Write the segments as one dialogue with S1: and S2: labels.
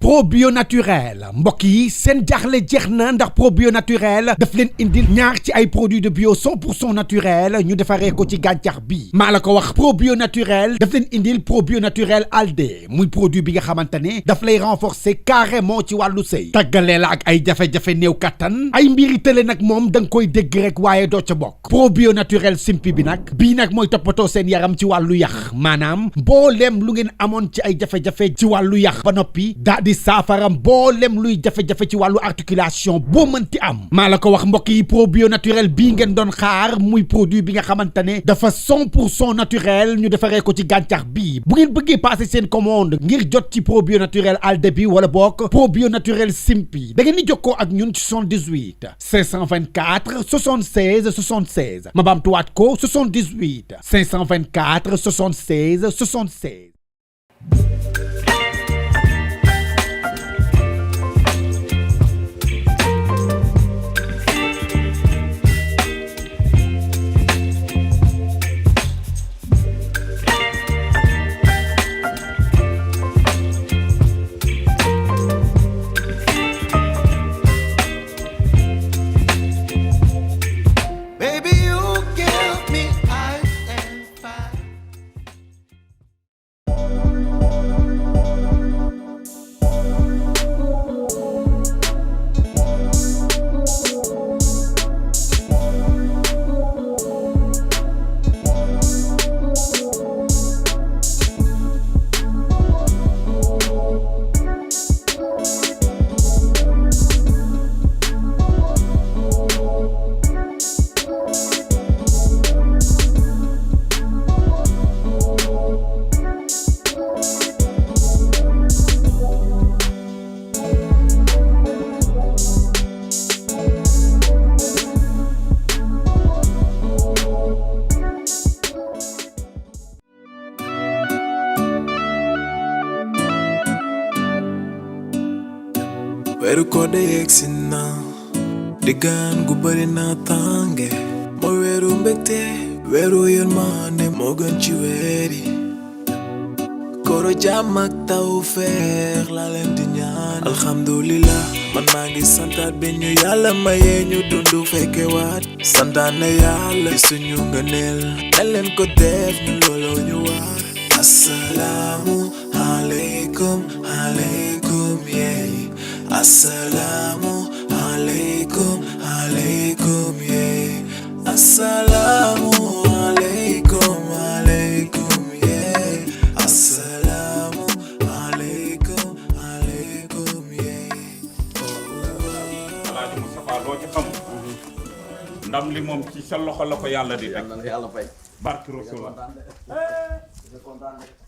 S1: probio naturel mbokk yi seen jaaxle jeex na ndax probio naturel daf leen indil ñaar ci ay produits de bio 100% naturel ñu defaree ko ci gàncax bi maa la ko wax probio naturel daf leen indil probio naturel alde muy produit bi nga xamante ne daf lay renforcer carrément ci wàllu sëy tàggalee la ak ay jafe-jafe néew kattan ay mbiri tële nag moom da nga koy dégg rek waaye doo ca bokk probio naturel simpi bi nag bii nag mooy toppatoo seen yaram ci wàllu yax maanaam mbooleem lu ngeen amoon ci ay jafe-jafe ci wàllu yax ba noppi daa di saafara mbooleem luy jafe-jafe ci wàllu articulation boo mënti am maa la ko wax mbokk yi probio naturel bii ngeen doon xaar muy produit bi nga xamante ne dafa 100% naturel ñu defaree ko ci gàncax bii bu ngeen bëggee passer seen commande ngir jot ci probio naturel alde bi wala bokk probio naturel simpi da ngeen di jokkoo ak ñun ci 78 524 76 76 ma baamtuwaat ko 78 524 76 76.
S2: weeru koor de yegsi na diggaan gu bari na tànge mooy weeru mbégte weeru yërmande moo gën ci weeri kooro jàmm ak tawfeex la leen di ñaan alhamdulillah man maa ngi santaat bi ñu yàlla mayee ñu dundu fekke waat santaane yàlla ci suñu ngëneel mel leen ko def ñu looloo ñu waar assalaamu aleykum aleykum yeey assalamu alaikum alaikum yeah assalamu alaikum alaikum yeah assalamu alaikum alaikum yeah
S3: Alaaji Moustapha loo ci xam ndam li moom ci sa loxo la ko yàlla di teg
S4: yàlla fay
S3: barki Rasul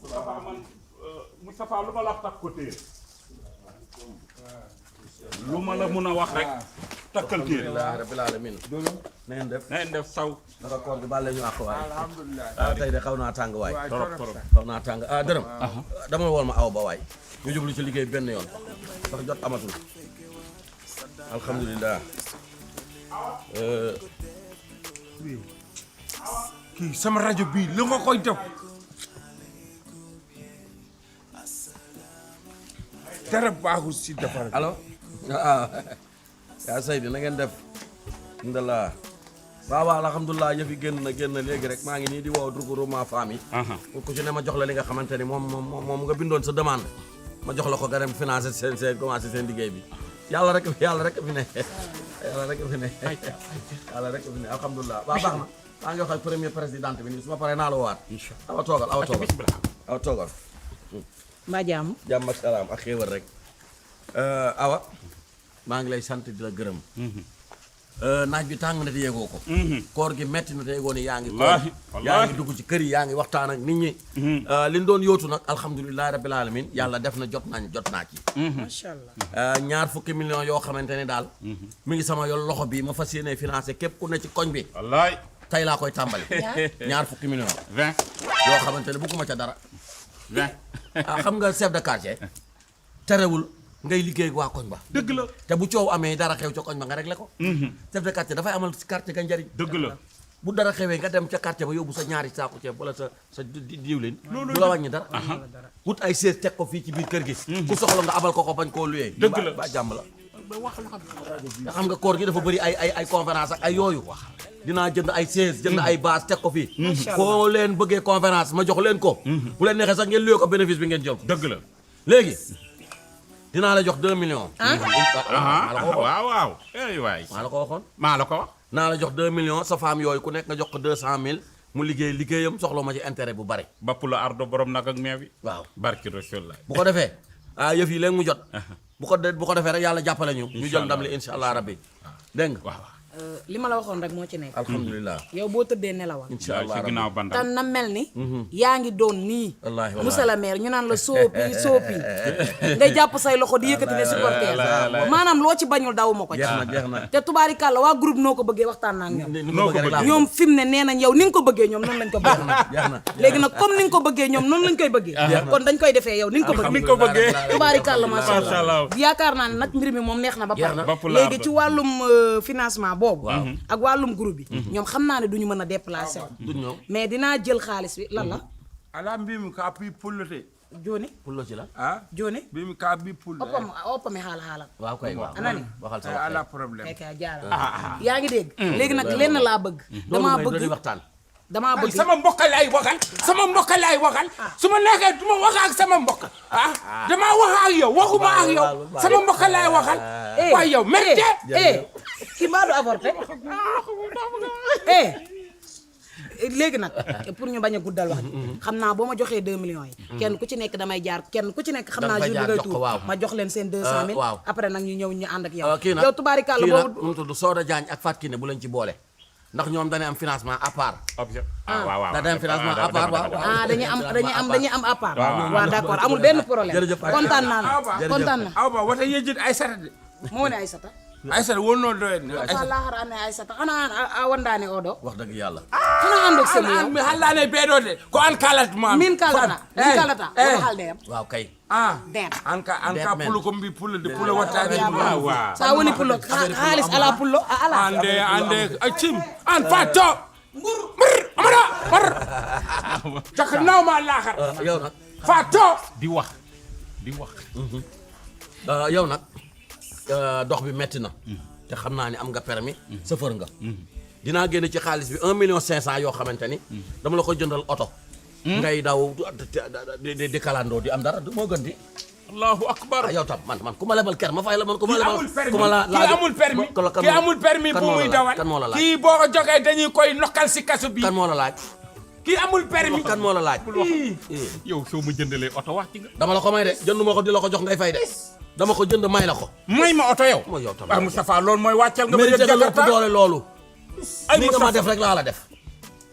S3: Moustapha man Moustapha lu ma la tax ko téye lu ma la mun a wax rek takkal téye
S4: alhamdulilah rabbil alamin na ngeen def
S3: saw
S4: naka koor gi baal la ñu àq waay alhamdulilah tey de xaw naa tàng waay
S3: torop
S4: xaw naa tàng dërëm dama wool ma aw ba waay ñu jublu ci liggéey benn yoon ndax jot amatul alhamdulilah
S5: kii sama rajo bii lu nga koy def dara baaxul si defar
S4: allo yaa Seydi na ngeen def ndala waaw waaw alhamdulilah yëf yi génn léegi rek maa ngi nii di woo regroupement famille pour ku ci ne ma jox la li nga xamante ni moom nga bindoon sa demande ma jox la ko nga dem financé seen commencé seen liggéey bi yàlla rek fi ne yàlla rek fi ne alhamdulilah waaw baax na maa ngi wax ak premier présidente bi nii su ma paree naa la waat awa toogal
S6: mbaa jàmm
S4: jàmm ak salaam ak xéewal rek awa maa ngi lay sant di la gërëm naaj bi tàng na te yéegoo ko koor gi metti na te yéegoo ni yaa ngi koor yaa ngi dugg ci kër yi yaa ngi waxtaan ak nit ñi li ñu doon yóotu nag alhamdulilahi rabbil alamin yàlla def na jot naa ci
S6: macha allah
S4: 20 millions yoo xamante ne daal mi ngi sama yoon loxo bi ma fas yéene financé képp ku ne ci koñ bi
S3: wallaay
S4: tey laa koy tàmbali 20 millions
S3: 20
S4: yoo xamante ne bugguma ca dara
S3: 20
S4: xam nga chef de quartier terewul ngay liggéey ak waa koñ ba
S3: dëgg la
S4: te bu coow amee dara xew ca koñ ba nga réglé ko chef de quartier dafay amal quartier ga njariñ
S3: dëgg la
S4: bu dara xewee nga dem ca quartier ba yóbbu sa ñaari saako ceeb wala sa diwlin du la wàññi dara wut ay sees teg ko fii ci biir kër gi ku soxla nga abal ko bañ koo luyee
S3: dëgg la
S4: ba jàmm la nga xam nga koor gi dafa bëri ay conférence ak ay yooyu dinaa jënd ay sees jënd ay base teg ko fii foo leen bëggee conférence ma jox leen ko bu leen neexee sax ngeen luyee ko bénéfice bi ngeen jël ko
S3: dëgg la
S4: léegi dinaa la jox 2 millions
S3: waaw waay
S4: maa la ko waxoon
S3: maa la ko wax
S4: naa la jox 2 millions sa femme yooyu ku nekk nga jox ko 200 000 mu liggéeyam soxla ma ci intérêt bu bari
S3: bapp la ardo borom nag ak meew bi
S4: waaw
S3: barki Rasulullah
S4: bu ko defee yëf yi léegi mu jot bu ko defee rek yàlla jàppale ñu jël ndam li insha allah rabbi dégg nga
S3: waaw
S6: li ma la waxoon rek moo ci nekk.
S4: alhamdulilah
S6: yow boo tëddee nelawal.
S4: insha allah
S3: ci ginnaaw bandam
S6: tan na mel ni. yaa ngi doon nii.
S4: wallaahi
S6: monsieur le maire ñu naan la soopi ngay jàpp say loxo di yëkkati ne supporter maanaam loo ci bañul daw ma ko ci.
S4: jeex na
S6: te tubaarikàlla waa groupe noo ko bëggee waxtaan naa ak ñoom.
S4: noo ko bëggee
S6: ñoom fi mu ne nee nañ yow ni nga ko bëggee ñoom noonu lañ ko bëggee.
S4: jeex na
S6: léegi nag comme ni nga ko bëggee ñoom noonu lañ koy bëggee. kon dañ koy defee yow ni nga ko bëggee. tubaarikàlla macha allah yaakaar naa ne nag mbir mi moom neex na ba pare léegi ci wàllum financement boobu ak wàllum groupe bi ñoom xam naa ne duñu mën a déplacé wu mais dinaa jël xaalis bi lan la
S5: ala mbimi ka pi pullote
S6: joni
S4: pullo ci la
S6: joni
S5: mbimi ka bi pullo
S6: oppami haala
S4: waaw kay waaw
S6: anani
S4: waxal sa wax
S5: ala problème
S6: kay jaara yaa ngi dégg léegi nag lenn laa bëgg damaa bëgg
S4: waxtaan
S6: damaa bëgg
S5: sama mbokk laay waxal su ma nekkee du ma wax ak sama mbokk damaa wax ak yow waxuma ak yow sama mbokk laay waxal waaye yow merte
S6: kii mbaa du avorté léegi nag pour ñu bañ a guddal wax xam naa boo ma joxee 2 millions yi kenn ku ci nekk damay jaar kenn ku ci nekk xam naa jour bi ngay tuur ma jox leen seen 200 000 après nag ñu ñëw ñu ànd ak yow yow tubaarikàlla boobu
S4: mu tudd Soda Diagne ak Fatou Kiné bu leen ci boole ndax ñoom dañuy am financement à part
S3: waaw
S4: dañuy am financement à part waaw
S6: dañuy am à part waaw d'accord amul benn problème kontaan naa
S5: aw ba wata yejjid Aysata de
S6: moo ne Aysata
S5: Aysata wonno doyen
S6: fa lahara ane Aysata xanaa a wondaane oɗo
S4: wax dëgg yàlla
S6: xanaa andok semu yow
S5: mi hallane ɓeɗode ko an kalatma
S6: min kalata wona haaldeyam
S4: waaw kay
S6: den
S5: an ka pullo ko mbi pullo de pullo wattade
S6: sa woni pullo haalis ala pullo a ala
S5: ande accim an fatto mbur amana bar jaka nawma lahar
S4: yow nag
S5: fatto
S3: di wax
S4: yow nag dox bi metti na te xam naa ni am nga permis chauffeur nga dinaa génne ci xaalis bi 1 million 500 yoo xamante ni dama la ko jëndal oto ngay daw di kalandoo di am dara moo gën di
S3: allahu akbar
S4: yow tam man ku ma lebal ker ma fay la man ku ma lebal
S5: kii amul permis bu muy dawal
S4: kan moo la laaj
S5: kii boo ko joxee dañuy koy nokkal si kaso bi
S4: kan moo la laaj
S5: kii amul permis
S4: kan moo la laaj
S3: yow soo ma jëndalee oto wax ci nga
S4: dama la ko may de jënduma ko di la ko jox ngay fay de dama ko jënd may la ko
S3: may ma oto yow
S4: mooy yow tam
S5: Moustapha loolu mooy wàccal nga ma yëg
S4: mérité nga
S5: Jakarta
S4: doole loolu
S3: ay
S4: ni nga ma def rek laa la def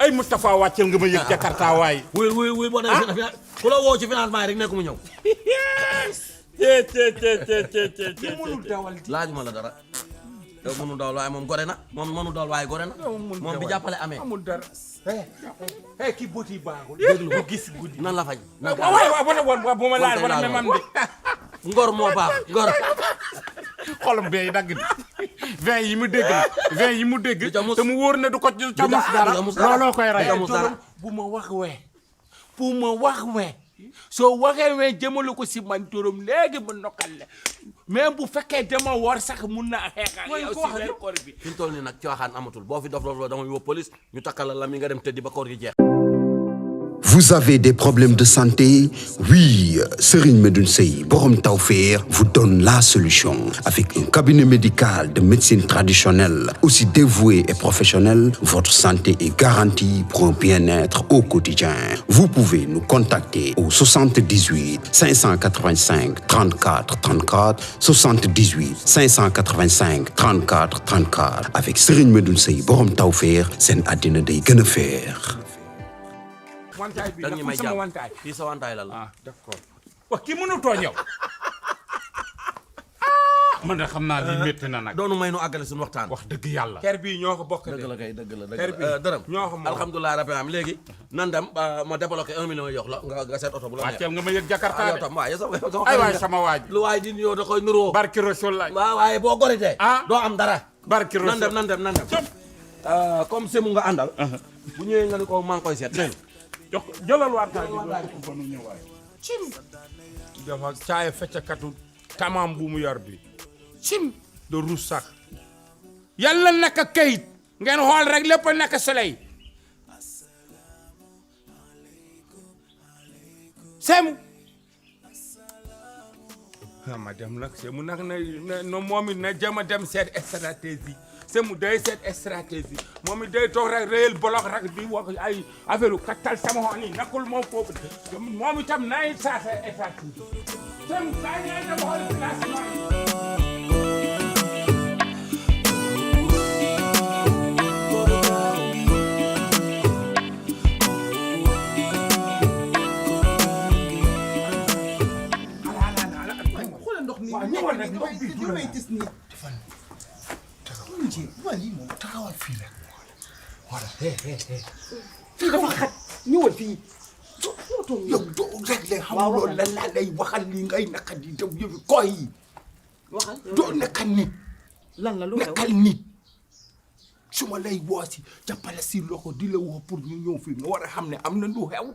S3: ay Moustapha wàccal nga ma yëg Jakarta waay
S4: wuy boo demee ku la woo ci financement rek nekk mu ñëw laajuma la dara yow mënu dawal waaye moom gore na moom mënu dawal waaye gore na moom bi jàppale amee
S5: amul dara kii boti baaxul
S4: déglu ko gis guddi nan la fañ
S5: waay bu ma laal wala même am de
S4: ngor moo baax ngor
S3: xolam bee dagg di 20 yi mu dégg te mu wóor ne du ko ca mus dara looloo koy rey
S5: bu ma wax we soo waxee we jëmale ko si man turam léegi mu nokkal la mais bu fekkee dama war sax mun naa xeexal yow si weer koor bi
S4: fi mu toll nii nag caaxaan amatul boo fi dof dama woo police ñu takkal la mi nga dem tëddi ba koor gi jeex.
S7: Vous avez des problèmes de santé? Oui, Serigne Medoune Seye Borom Tawfekh vous donne la solution. Avec un cabinet médical de médecine traditionnelle, aussi dévoué et professionnel, votre santé est garantie pour un bien-être au quotidien. Vous pouvez nous contacter au 78 585 34 34, 78 585 34 34. Avec Serigne Medoune Seye Borom Tawfekh, seen àddina day gën a feex.
S5: wantaay bi
S4: da nga may
S5: sama
S4: jàpp
S5: wantaay
S4: fii sa wantaay la la.
S5: d'accord wax kii mënu tooñ yow
S3: man de xam naa lii métti na nag
S4: doonu may nu àggale suñu waxtaan.
S3: wax dëgg yàlla
S5: ker bii ñoo ko bokk de
S4: dëgg la kay dëgg la
S5: ker bi
S4: dërëm
S5: ñoo ko moom
S4: alhamdulilah rabbil alamin léegi nan dem ma débloqué 1 million yox la nga seet oto bu la neex.
S3: wàcceel nga ma yëg Jakarta
S4: yow
S3: de
S4: tam waaye sama
S3: ay waay sama waaj
S4: lu waay di yow da koy nuroo.
S3: barki Rasulullah
S4: waaw waaye boo goritee
S3: ah
S4: doo am dara.
S3: barki Rasul
S4: nan dem comme semu nga àndal bu ñëwee nga ne ko maa ngi koy seet dégg
S5: jox jëlal waartaay bi ko fa nu ñëwaay cim dafa caaya feccakatu tamam bu mu yor bi cim de rouge sax yàlla naka kayit ngeen xool rek lépp naka soleil semu ma dem nag semu nag na moom it na jama dem seet stratégie semu day seet stratégie moom it day toog rek réel bolok rek di wax ay affaire kattal sama xoon yi nakul moom foofu moom itam nay saasa stratégie semu kaa ñaan dem xool financement yi
S3: waaw ñëwal rek ndox bi du may gis nii taxawal fii rek voilà fii dafa xat ñëwal fii yow doo réglé xam loolu lan laa lay waxal li ngay naka di def yëfi koy yi
S6: waxal
S3: doo nekkal nit
S6: lan la lu xew
S3: nekkal nit su ma lay woo si jàppale si loxo di la woo pour ñu ñëw fii nga war a xam ne am na lu xew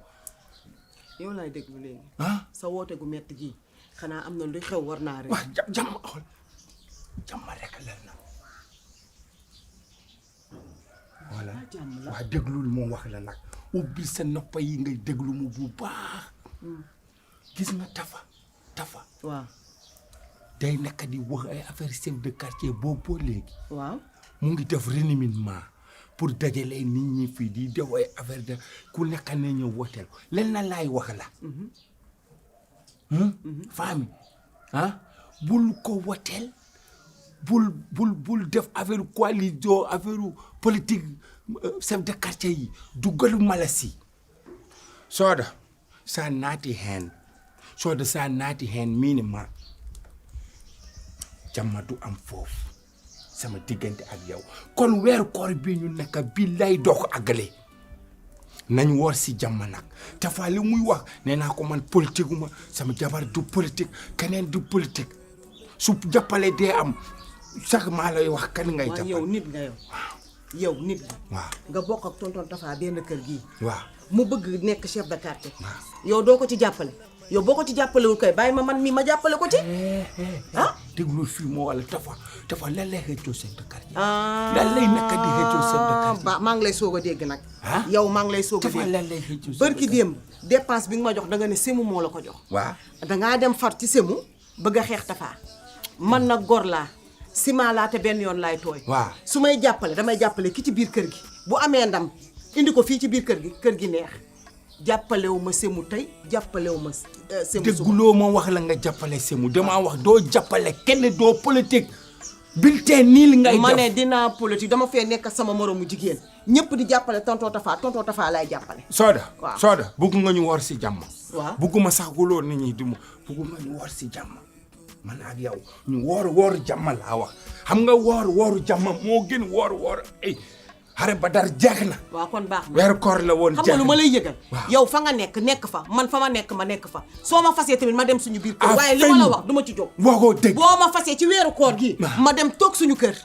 S6: yow laay déglu léegi
S3: ah
S6: sa woote gu metti gi xanaa am na lu xew war naa rek
S3: waaw jàmm xool jàmm rek la na voilà waaw déglul moo wax la nag ubbil sa noppa yi ngay déglu mu bu baax gis nga tafa
S6: waaw
S3: day nekk di wax ay affaire chef de quartier boobu léegi
S6: waaw
S3: mu ngi def renouvellement pour dajale nit ñi fii di def ay affaire de ku nekk ne ñëw woteel len na laay wax la famille bul ko woteel bul def affaire coalition affaire politique chef de quartier yi duggalu malasi sooda sa naati hen minima jàmm du am foofu sama diggante ak yow kon weeru koor bi ñu nekk bi lay doo ko àggale nañ woor si jàmm nag te fa li muy wax nee naa ko man politique uma sama jabar du politique keneen du politique su jàppale dee am sax maa lay wax kan ngay jàppale
S6: yow nit nga yow nit nga
S3: waaw
S6: nga bokk ak tonton Tafa benn kër gii
S3: waaw
S6: mu bëgg nekk chef de quartier yow doo ko ci jàppale yow boo ko ci jàppalewul kay bàyyi ma man mii ma jàppale ko ci
S3: déglu fii moo wala Tafa lan lay xëccoo chef de quartier lan lay naka di xëccoo chef de quartier
S6: maa ngi lay soog a dégg nag yow maa ngi lay soog a
S3: Tafa
S6: dégg
S3: lan lay xëccoo
S6: bërki démb dépense bi nga ma jox da nga ne semu moo la ko jox
S3: waaw
S6: dangaa dem far ci semu bëgg a xeex Tafa man nag gor laa ciment laa te benn yoon laay tooy
S3: waaw
S6: su may jàppale damay jàppale ki ci biir kër gi bu amee ndam indi ko fii ci biir kër gi neex jàppalewu ma semu tey jàppalewu ma semu
S3: dégguloo ma wax la nga jàppale semu damaa wax doo jàppale kenn doo politique bulletin niil ngay def
S6: ma ne dinaa politique dama fee nekk sama moromu jigéen ñëpp di jàppale tonton Tafa laay jàppale
S3: Sooda bugg nga ñu woor si jàmm
S6: waaw
S3: bugguma sax guloo nit ñi duma bugg nga ñu woor si jàmm man ak yow ñu wooru jàmm laa wax xam nga wooru jàmm moo gën woor ay xare ba dar jeex na
S6: waaw kon baax na
S3: weeru koor la woon
S6: xam nga lu ma lay yëgal
S3: waaw
S6: yow fa nga nekk fa man fa ma nekk fa soo ma fasee tamit ma dem suñu biir kër waaye li ma la wax du ma ci jóg
S3: waxoo dëgg
S6: boo ma fasee ci weeru koor gi ma dem toog suñu kër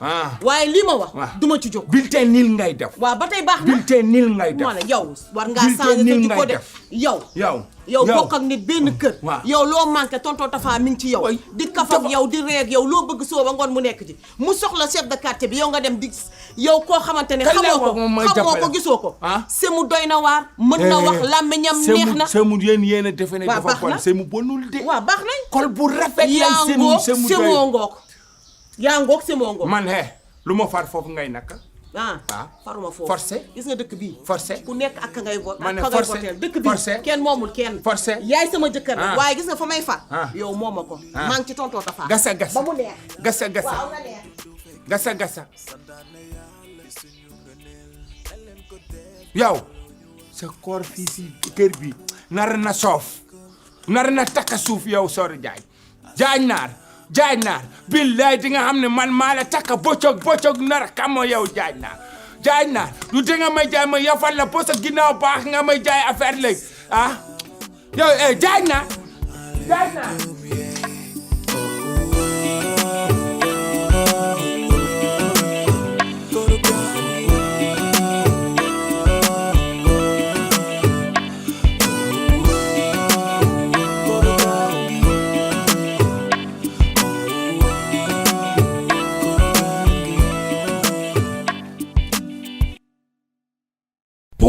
S6: waaye li ma wax du ma ci jóg
S3: bulletin niil ngay def
S6: waaw ba tey baax na
S3: bulletin niil ngay def
S6: moo ne yow war ngaa changer ko def yow bokk ak nit benn kër yow loo manqué tonton Tafa mi ngi ci yow di kaf ak yow di reeg yow loo bëgg soo ba ngoon mu nekk ci mu soxla chef de quartier bi yow nga dem di yow koo xamante ne xamoo ko gisoo ko semu doy na waar mën na wax làmmiñam neex na
S3: semu yéen a defe ne dafa bon semu bonul de
S6: waaw baax nañ
S3: kol bu rafet
S6: yaa ngoog semoo ngoog
S3: man lu ma far foofu ngay naka
S6: faruma foofu
S3: forcé
S6: gis nga dëkk bii
S3: forcé
S6: ku nekk ak ka ngay
S3: forcé
S6: dëkk bii kenn moomul kenn
S3: forcé
S6: yaay sama jëkkër nag waaye gis nga fa may far yow mooma ko maa ngi ci tonton Tafa
S3: gasa
S6: ba mu neex
S3: gasa yow sa koor fii si kër bi nar na soof nar na takka suuf yow Sori Jaañ naar billaay di nga xam ne man maa la takka bocog nar kamo yow Jaañ naar du di nga may jaay ma yafal la posa ginnaaw baax nga may jaay affaire léegi yow Jaañ naar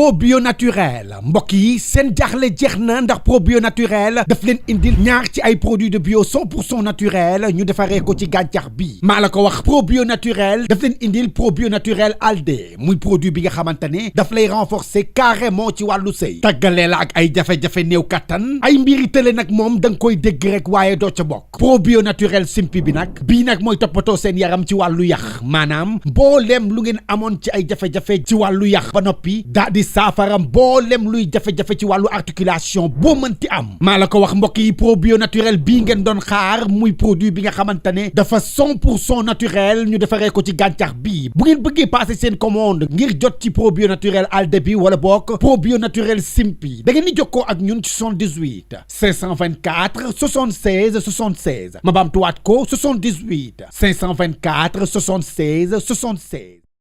S1: probio naturel mbokk yi seen jaaxle jeex na ndax probio naturel daf leen indil ñaar ci ay produits de bio 100% naturel ñu defaree ko ci gàncax bi maa la ko wax probio naturel daf leen indil probio naturel alde muy produit bi nga xamante ne daf lay renforcer carrément ci wàllu sëy tàggalee la ak ay jafe-jafe néew kattan ay mbiri tële nag moom da nga koy dégg rek waaye doo ca bokk probio naturel simpi bi nag bii nag mooy toppatoo seen yaram ci wàllu yax maanaam mbooleem lu ngeen amoon ci ay jafe-jafe ci wàllu yax ba noppi daa di saafara mbooleem luy jafe-jafe ci wàllu articulation boo mënti am maa la ko wax mbokk yi probio naturel bii ngeen doon xaar muy produit bi nga xamante ne dafa 100% naturel ñu defaree ko ci gàncax bi bu ngeen bëggee passer seen commande ngir jot ci probio naturel alde bi wala bokk probio naturel simpi da ngeen di jokkoo ak ñun ci 78 524 76 76 ma baamtuwaat ko 78 524 76 76